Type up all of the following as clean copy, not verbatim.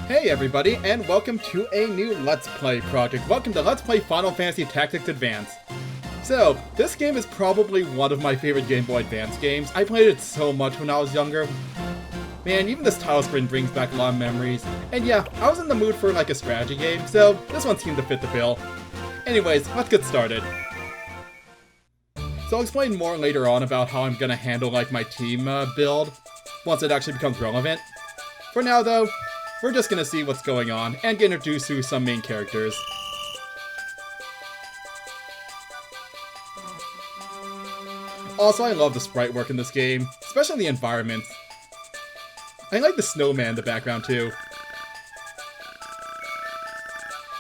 Hey everybody, and welcome to a new Let's Play project. Welcome to Let's Play Final Fantasy Tactics Advance. So, this game is probably one of my favorite Game Boy Advance games. I played it so much when I was younger. Man, even this title screen brings back a lot of memories. And yeah, I was in the mood for like a strategy game, so this one seemed to fit the bill. Anyways, let's get started. So I'll explain more later on about how I'm gonna handle like my team build once it actually becomes relevant. For now though, we're just gonna see what's going on and get introduced to some main characters. Also, I love the sprite work in this game, especially the environments. I like the snowman in the background too.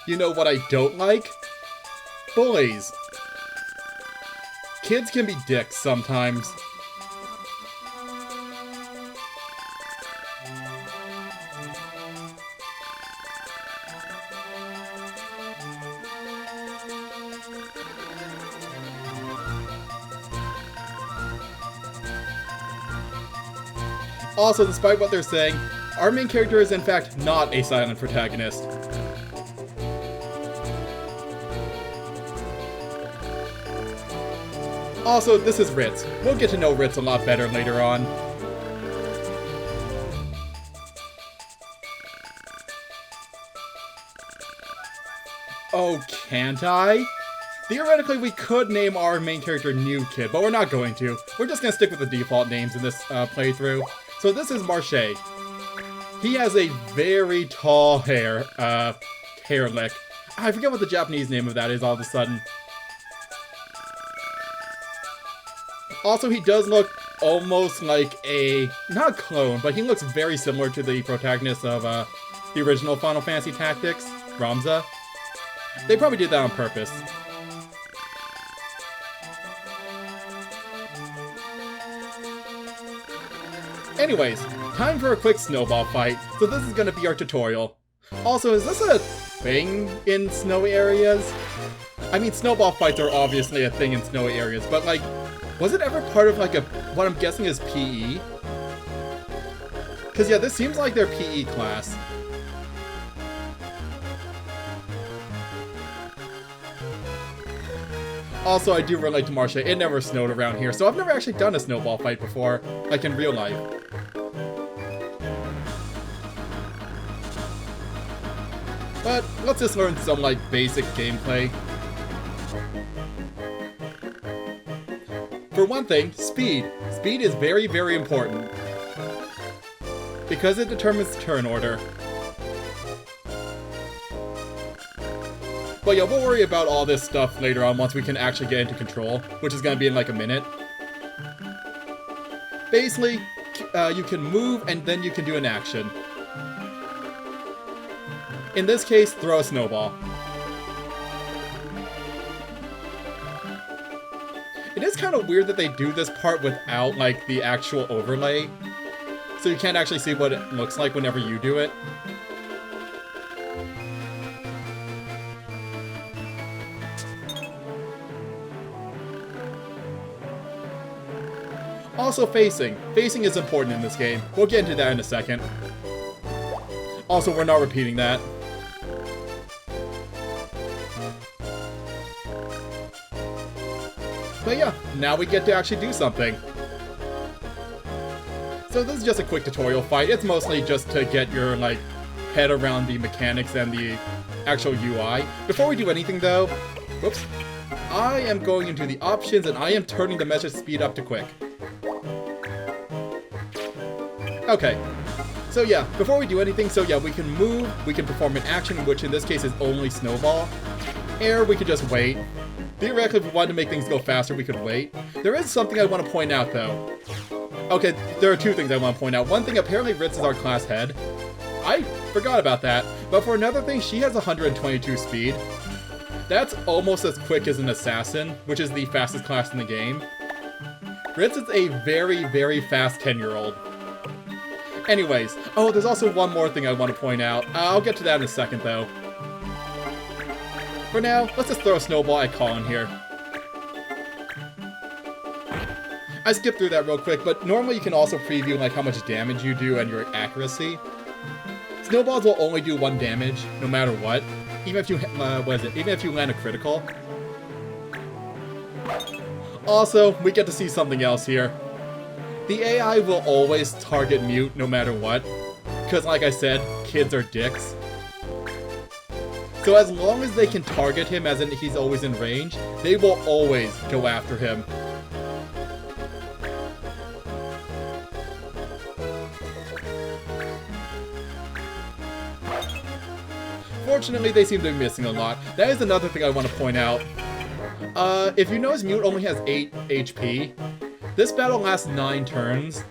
You know what I don't like? Bullies. Kids can be dicks sometimes. Also, despite what they're saying, our main character is in fact not a silent protagonist. Also, this is Ritz. We'll get to know Ritz a lot better later on. Oh, can't I? Theoretically, we could name our main character New Kid, but we're not going to. We're just gonna stick with the default names in this playthrough. So this is Marche. He has a very tall hair lick. I forget what the Japanese name of that is all of a sudden. Also, he does look almost like a, not clone, but he looks very similar to the protagonist of the original Final Fantasy Tactics, Ramza. They probably did that on purpose. Anyways, time for a quick snowball fight, so this is gonna be our tutorial. Also, is this a thing in snowy areas? I mean, snowball fights are obviously a thing in snowy areas, but like, was it ever part of like what I'm guessing is PE? Cause yeah, this seems like their PE class. Also, I do relate to Marche. It never snowed around here, so I've never actually done a snowball fight before, like in real life. But let's just learn some, like, basic gameplay. For one thing, speed. Speed is very, very important. Because it determines turn order. But yeah, we'll worry about all this stuff later on once we can actually get into control, which is going to be in like a minute. Basically, you can move and then you can do an action. In this case, throw a snowball. It is kind of weird that they do this part without like the actual overlay, so you can't actually see what it looks like whenever you do it. Also facing. Facing is important in this game. We'll get into that in a second. Also, we're not repeating that. But yeah, now we get to actually do something. So this is just a quick tutorial fight. It's mostly just to get your, like, head around the mechanics and the actual UI. Before we do anything though, whoops, I am going into the options and I am turning the message speed up to quick. Okay, so yeah, before we do anything, so yeah, we can move, we can perform an action, which in this case is only snowball. Air, we could just wait. Theoretically, if we wanted to make things go faster, we could wait. There is something I want to point out, though. Okay, there are two things I want to point out. One thing, apparently Ritz is our class head. I forgot about that. But for another thing, she has 122 speed. That's almost as quick as an assassin, which is the fastest class in the game. Ritz is a very, very fast 10-year-old. Anyways, oh, there's also one more thing I want to point out. I'll get to that in a second, though. For now, let's just throw a snowball at Colin here. I skipped through that real quick, but normally you can also preview like how much damage you do and your accuracy. snowballs will only do 1 damage, no matter what. Even if you, even if you land a critical. Also, we get to see something else here. The AI will always target Mute no matter what. Because like I said, kids are dicks. So as long as they can target him as in he's always in range, they will always go after him. Fortunately, they seem to be missing a lot. That is another thing I want to point out. If you notice Mute only has 8 HP, this battle lasts 9 turns.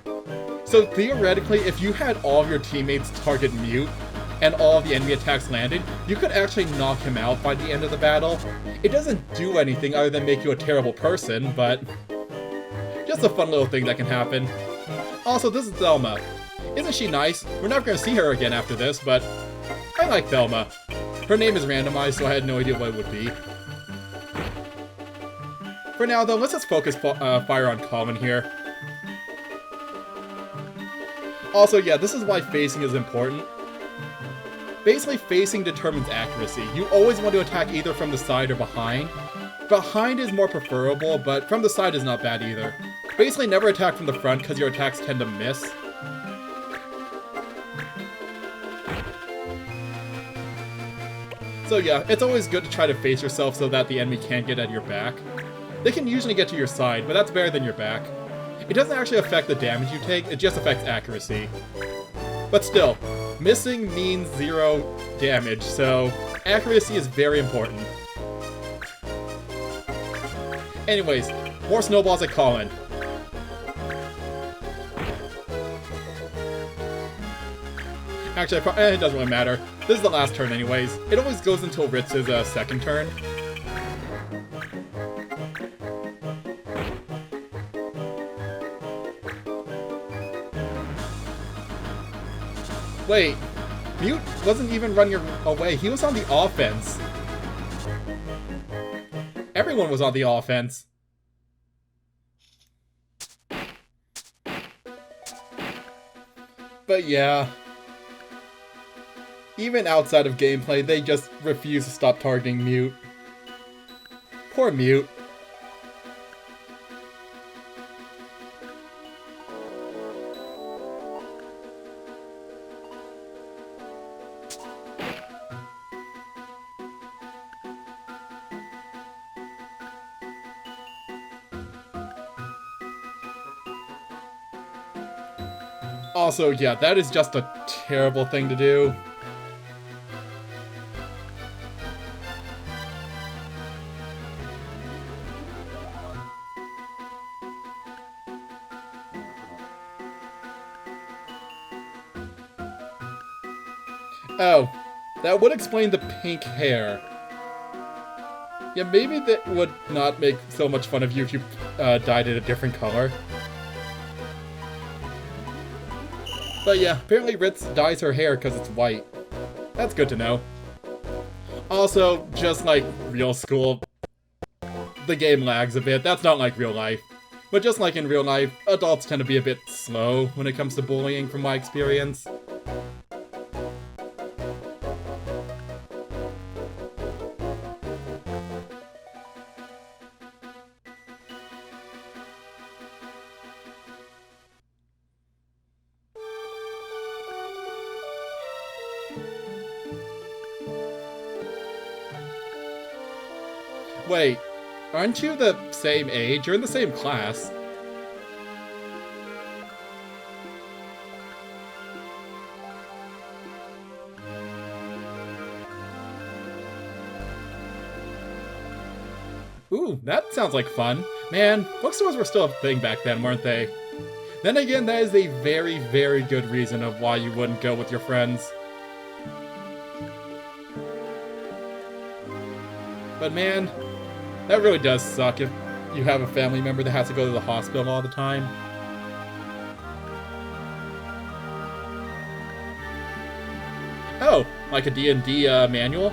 So theoretically, if you had all of your teammates target Mute, and all of the enemy attacks landed, you could actually knock him out by the end of the battle. It doesn't do anything other than make you a terrible person, but just a fun little thing that can happen. Also, this is Thelma. Isn't she nice? We're not going to see her again after this, but I like Thelma. Her name is randomized, so I had no idea what it would be. For now, though, let's just focus fire on Common here. Also, yeah, this is why facing is important. Basically, facing determines accuracy. You always want to attack either from the side or behind. Behind is more preferable, but from the side is not bad either. Basically, never attack from the front because your attacks tend to miss. So yeah, it's always good to try to face yourself so that the enemy can't get at your back. They can usually get to your side, but that's better than your back. It doesn't actually affect the damage you take, it just affects accuracy. But still, missing means 0 damage, so accuracy is very important. Anyways, more snowballs at Colin. Actually, it doesn't really matter. This is the last turn anyways. It always goes until Ritz's second turn. Wait, Mute wasn't even running away. He was on the offense. Everyone was on the offense. But yeah. Even outside of gameplay, they just refuse to stop targeting Mute. Poor Mute. Also, yeah, that is just a terrible thing to do. Oh, that would explain the pink hair. Yeah, maybe that would not make so much fun of you if you dyed it a different color. But yeah, apparently Ritz dyes her hair because it's white. That's good to know. Also, just like real school, the game lags a bit. That's not like real life. But just like in real life, adults tend to be a bit slow when it comes to bullying from my experience. Wait, aren't you the same age? You're in the same class. Ooh, that sounds like fun. Man, bookstores were still a thing back then, weren't they? Then again, that is a very, very good reason of why you wouldn't go with your friends. But man, that really does suck if you have a family member that has to go to the hospital all the time. Oh, like a D&D manual?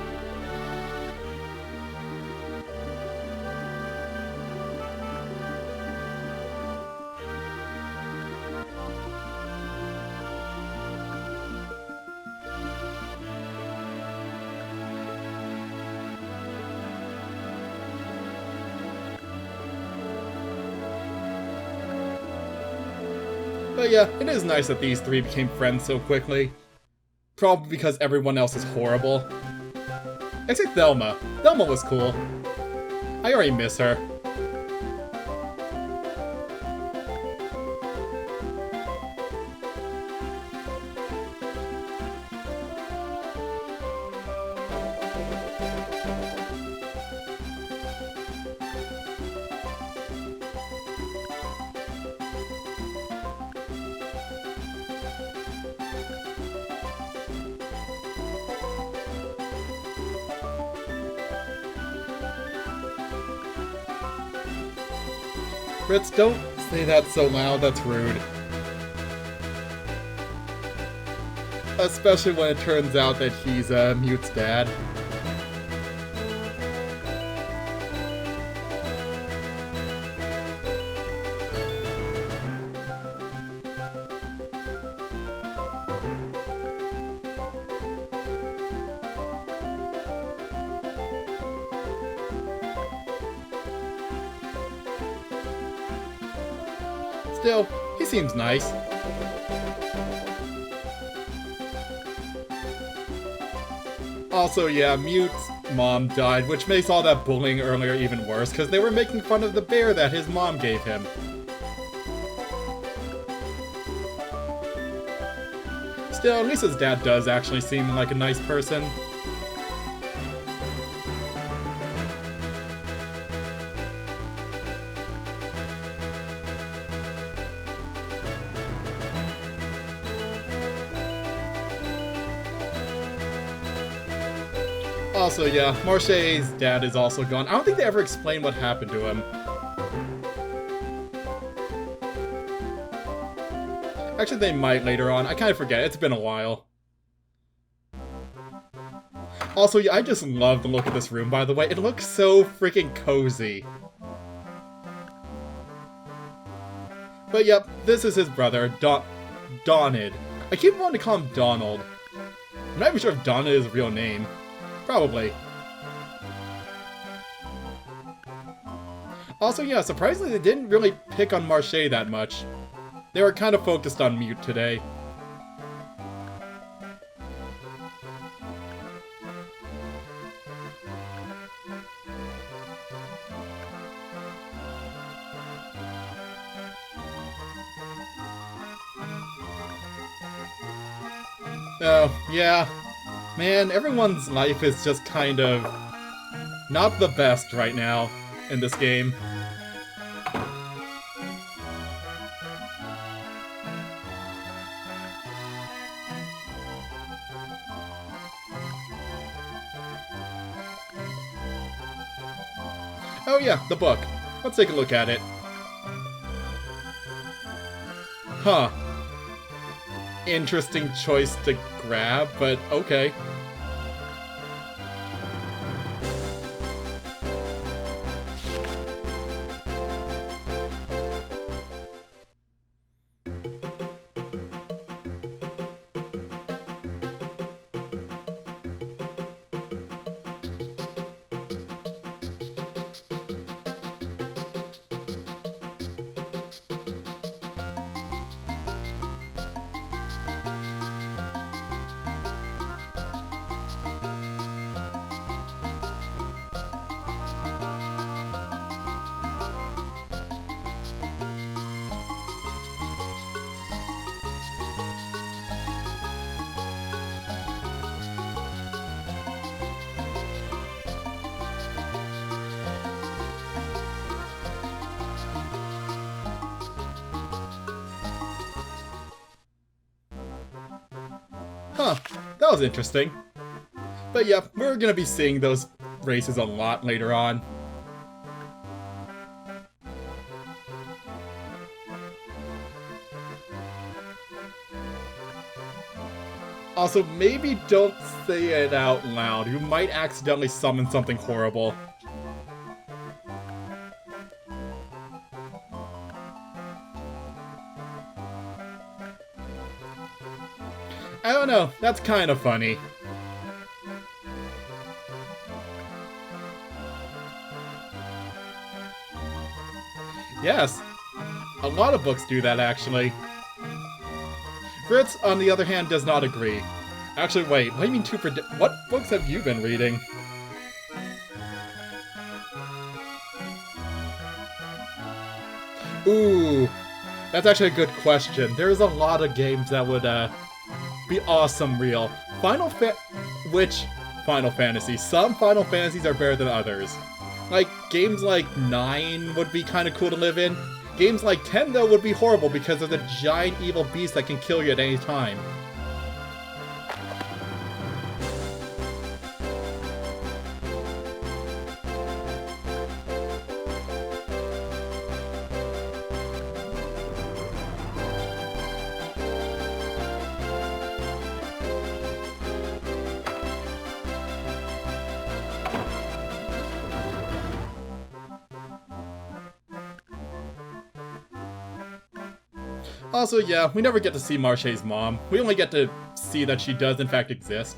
But yeah, it is nice that these three became friends so quickly. Probably because everyone else is horrible. Except Thelma. Thelma was cool. I already miss her. Fritz, don't say that so loud, that's rude. Especially when it turns out that he's Mute's dad. Still, he seems nice. Also, yeah, Mute's mom died, which makes all that bullying earlier even worse, because they were making fun of the bear that his mom gave him. Still, at least his dad does actually seem like a nice person. Also, yeah, Marche's dad is also gone. I don't think they ever explain what happened to him. Actually, they might later on. I kind of forget. It's been a while. Also, yeah, I just love the look of this room, by the way. It looks so freaking cozy. But yep, this is his brother, Donald. I keep wanting to call him Donald. I'm not even sure if Donald is his real name. Probably. Also, yeah, surprisingly they didn't really pick on Marche that much. They were kind of focused on Mute today. Oh, yeah. Man, everyone's life is just kind of not the best right now in this game. Oh yeah, the book. Let's take a look at it. Huh. Interesting choice to grab, but okay. Huh, that was interesting. But yeah, we're gonna be seeing those races a lot later on. Also, maybe don't say it out loud. You might accidentally summon something horrible. I don't know, that's kind of funny. Yes, a lot of books do that actually. Fritz, on the other hand, does not agree. Actually, wait, what do you mean what books have you been reading? Ooh, that's actually a good question. There's a lot of games that would, be awesome real. Which Final Fantasy? Some Final Fantasies are better than others. Like, games like 9 would be kinda cool to live in. Games like 10, though, would be horrible because of the giant evil beast that can kill you at any time. Also, yeah, we never get to see Marche's mom. We only get to see that she does in fact exist.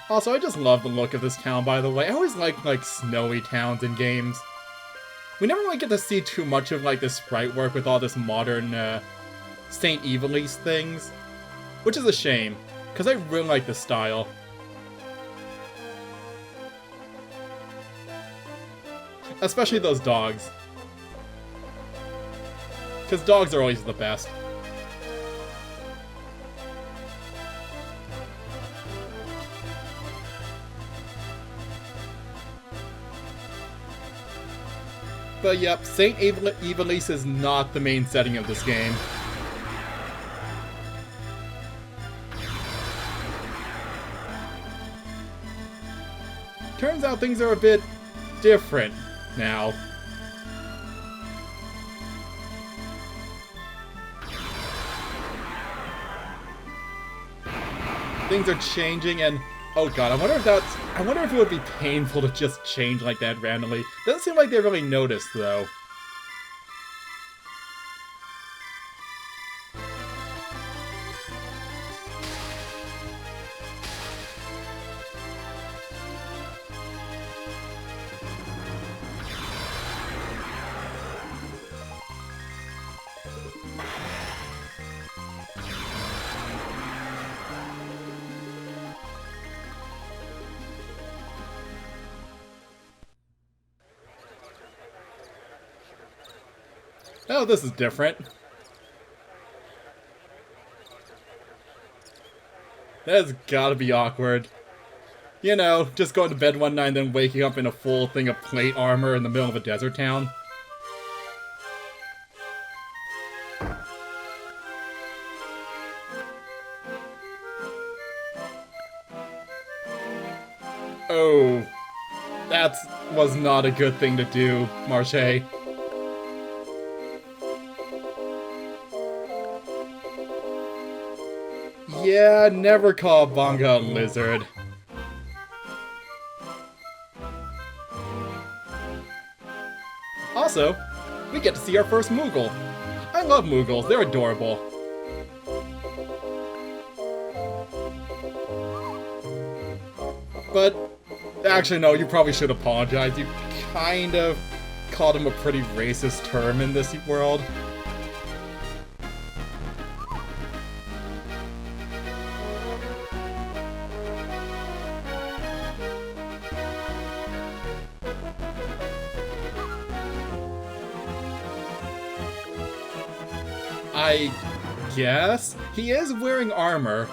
Also, I just love the look of this town, by the way. I always like snowy towns in games. We never really get to see too much of, like, the sprite work with all this modern, St. Ivalice things. Which is a shame, because I really like the style. Especially those dogs. Because dogs are always the best. But yep, St. Ivalice is not the main setting of this game. Turns out things are a bit different now. Things are changing and oh god, I wonder if it would be painful to just change like that randomly. Doesn't seem like they really noticed though. Oh, this is different. That's gotta be awkward. You know, just going to bed one night and then waking up in a full thing of plate armor in the middle of a desert town. Oh, that was not a good thing to do, Marche. Yeah, never call Bonga a lizard. Also, we get to see our first Moogle. I love Moogles, they're adorable. But, actually no, you probably should apologize. You kind of called him a pretty racist term in this world. I guess? He is wearing armor.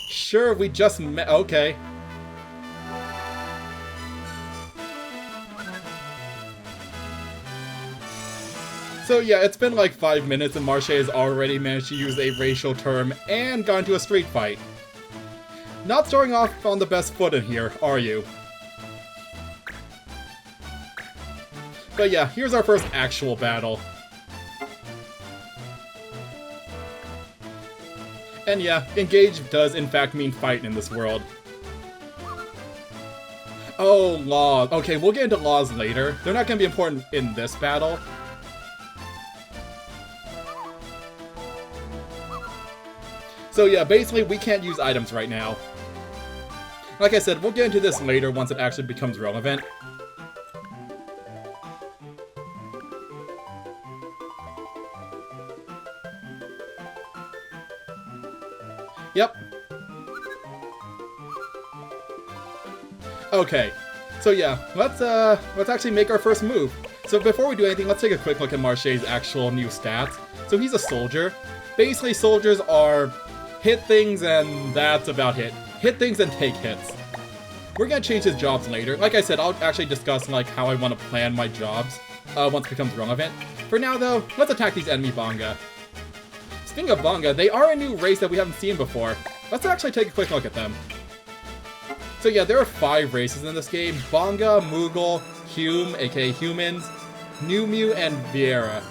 Sure, we just met. Okay. So yeah, it's been like 5 minutes and Marche has already managed to use a racial term and gone to a street fight. Not starting off on the best foot in here, are you? But yeah, here's our first actual battle. And yeah, engage does in fact mean fight in this world. Oh, laws. Okay, we'll get into laws later. They're not going to be important in this battle. So yeah, basically we can't use items right now. Like I said, we'll get into this later once it actually becomes relevant. Yep. Okay. So yeah, let's actually make our first move. So before we do anything, let's take a quick look at Marche's actual new stats. So he's a soldier. Basically, soldiers are hit things and that's about it. Hit things and take hits. We're gonna change his jobs later. Like I said, I'll actually discuss like how I want to plan my jobs once it becomes relevant. For now though, let's attack these enemy Bonga. Speaking of Bonga, they are a new race that we haven't seen before. Let's actually take a quick look at them. So yeah, there are 5 races in this game. Bonga, Moogle, Hume, aka Humans, New Mew, and Viera.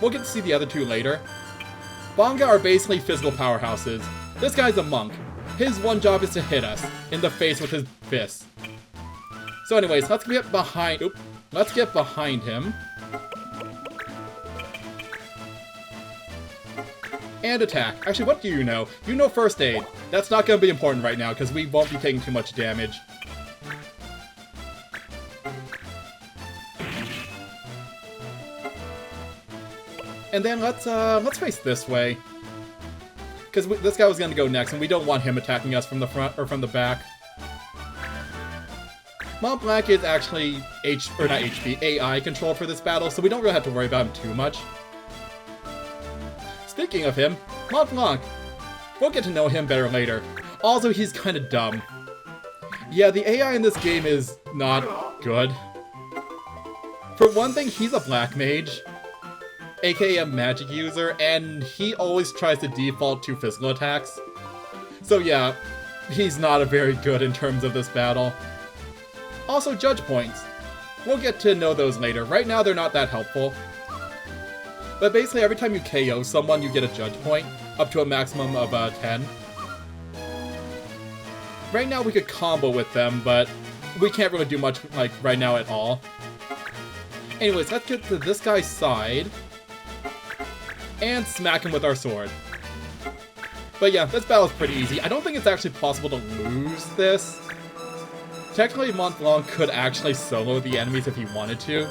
We'll get to see the other 2 later. Bonga are basically physical powerhouses. This guy's a monk. His one job is to hit us in the face with his fists. So anyways, let's get behind him. And attack. Actually, what do you know? You know first aid. That's not going to be important right now because we won't be taking too much damage. And then let's face this way. Because this guy was going to go next, and we don't want him attacking us from the front or from the back. Mont Blanc is actually AI controlled for this battle, so we don't really have to worry about him too much. Speaking of him, Mont Blanc. We'll get to know him better later. Also, he's kind of dumb. Yeah, the AI in this game is not good. For one thing, he's a black mage, aka a magic user, and he always tries to default to physical attacks. So yeah, he's not very good in terms of this battle. Also, judge points. We'll get to know those later. Right now, they're not that helpful. But basically, every time you KO someone, you get a judge point, up to a maximum of 10. Right now, we could combo with them, but we can't really do much like right now at all. Anyways, let's get to this guy's side and smack him with our sword. But yeah, this battle is pretty easy. I don't think it's actually possible to lose this. Technically, Mont Blanc could actually solo the enemies if he wanted to.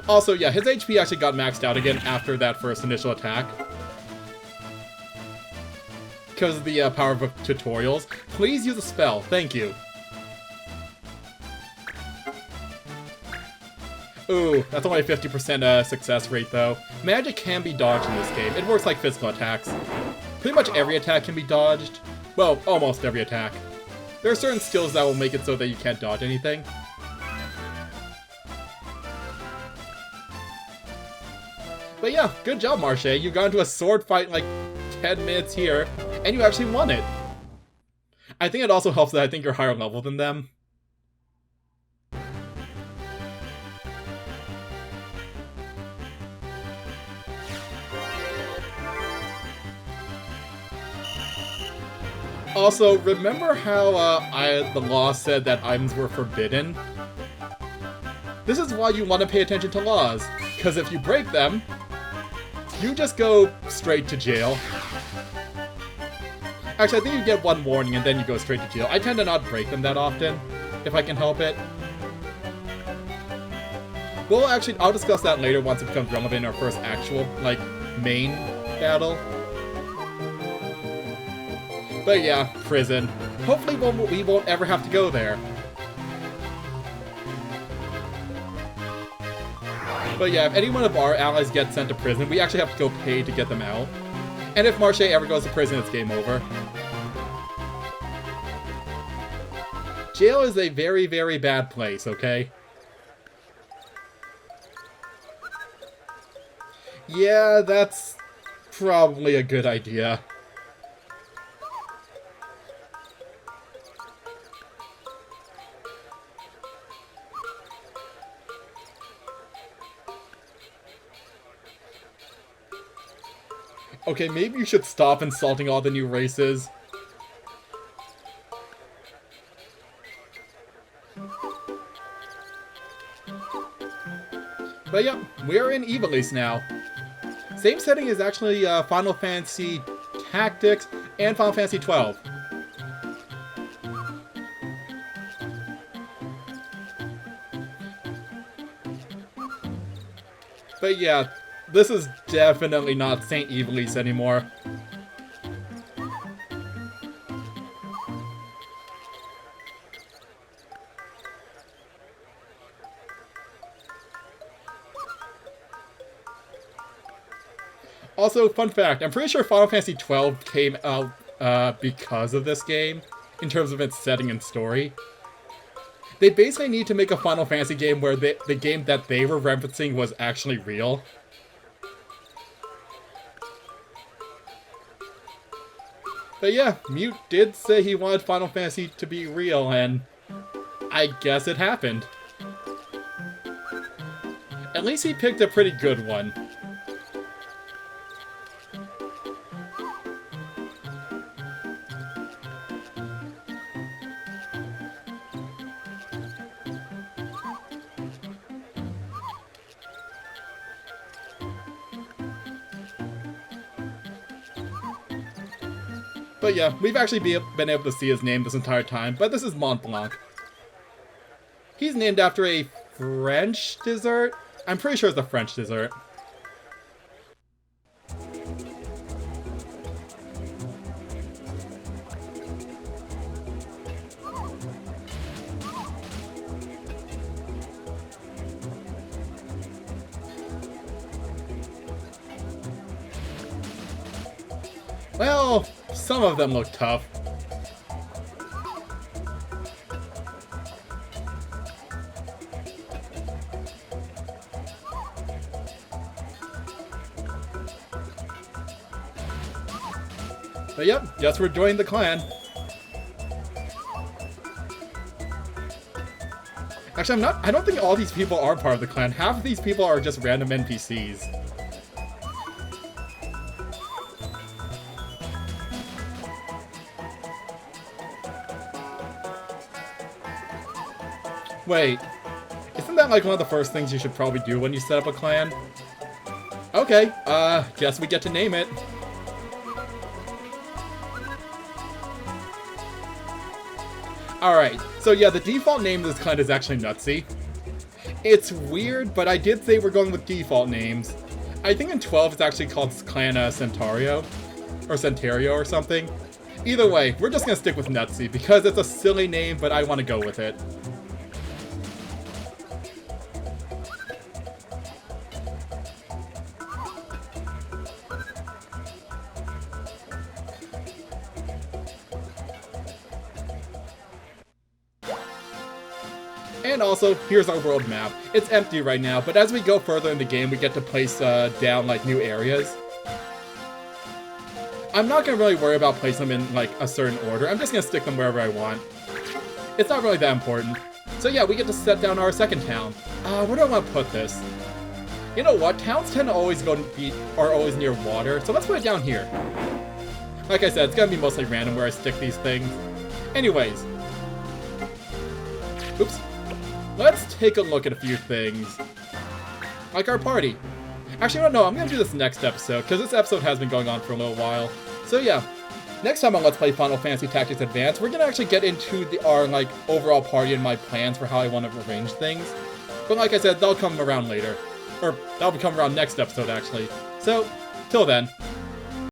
Also, yeah, his HP actually got maxed out again after that first initial attack. Because of the power of tutorials. Please use a spell, thank you. Ooh, that's only a 50% success rate though. Magic can be dodged in this game. It works like physical attacks. Pretty much every attack can be dodged. Well, almost every attack. There are certain skills that will make it so that you can't dodge anything. But yeah, good job, Marche. You got into a sword fight in like 10 minutes here, and you actually won it. I think it also helps that I think you're higher level than them. Also, remember how the law said that items were forbidden? This is why you want to pay attention to laws, because if you break them, you just go straight to jail. Actually, I think you get one warning and then you go straight to jail. I tend to not break them that often, if I can help it. Well, actually, I'll discuss that later once it becomes relevant in our first actual, like, main battle. But yeah, prison. Hopefully we won't ever have to go there. But yeah, if any one of our allies gets sent to prison, we actually have to go pay to get them out. And if Marche ever goes to prison, it's game over. Jail is a very, very bad place, okay? Yeah, that's probably a good idea. Okay, maybe you should stop insulting all the new races. But yep, we are in Ivalice now. Same setting as actually Final Fantasy Tactics and Final Fantasy 12. But yeah, this is definitely not St. Ivalice anymore. Also, fun fact, I'm pretty sure Final Fantasy 12 came out because of this game, in terms of its setting and story. They basically need to make a Final Fantasy game where the game that they were referencing was actually real. But yeah, Mute did say he wanted Final Fantasy to be real, and I guess it happened. At least he picked a pretty good one. But yeah, we've actually been able to see his name this entire time, but this is Mont Blanc. He's named after a French dessert? I'm pretty sure it's a French dessert. Well, some of them look tough. But yep, guess we're joining the clan. Actually, I don't think all these people are part of the clan. Half of these people are just random NPCs. Wait, isn't that like one of the first things you should probably do when you set up a clan? Okay, guess we get to name it. Alright, so yeah, the default name of this clan is actually Nutsy. It's weird, but I did say we're going with default names. I think in 12 it's actually called Clan Centario, or Centario or something. Either way, we're just gonna stick with Nutsy because it's a silly name, but I want to go with it. And also, here's our world map. It's empty right now, but as we go further in the game, we get to place down like new areas. I'm not gonna really worry about placing them in like a certain order. I'm just gonna stick them wherever I want. It's not really that important. So yeah, we get to set down our second town. Where do I want to put this? You know what? Towns tend to always are always near water, so let's put it down here. Like I said, it's gonna be mostly random where I stick these things. Anyways. Oops. Let's take a look at a few things. Like our party. Actually, no, I'm gonna do this next episode, because this episode has been going on for a little while. So yeah, next time on Let's Play Final Fantasy Tactics Advance, we're gonna actually get into our like overall party and my plans for how I want to arrange things. But like I said, they'll come around later. Or, that'll come around next episode, actually. So, till then.